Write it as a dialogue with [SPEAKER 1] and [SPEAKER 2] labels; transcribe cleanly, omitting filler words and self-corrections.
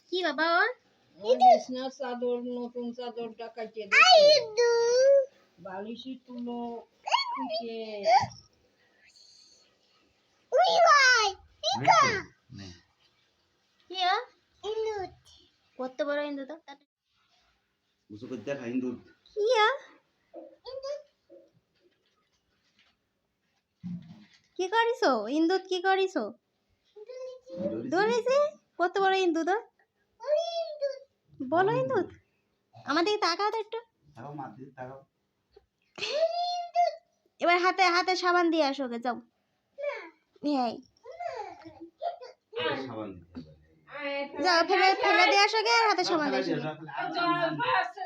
[SPEAKER 1] কি বাবা
[SPEAKER 2] চাদর নতুন চাদর ডাকাইতে বালিশি তুলো
[SPEAKER 1] কত বড় ইন্দু তো
[SPEAKER 3] দেখা হিন্দু
[SPEAKER 1] কি করিছো ইন্দুত কি করিছো ধরেছে কত বড় ইন্দু তো বলো ইন্দুত আমাদের তাকাও তো একটু এবার হাতে হাতে সাবান দিয়ে আসো গে যাও হ্যাঁ যাও ফেলে ফেলে দিয়ে আসো গে আর হাতে সাবান দিয়ে আসো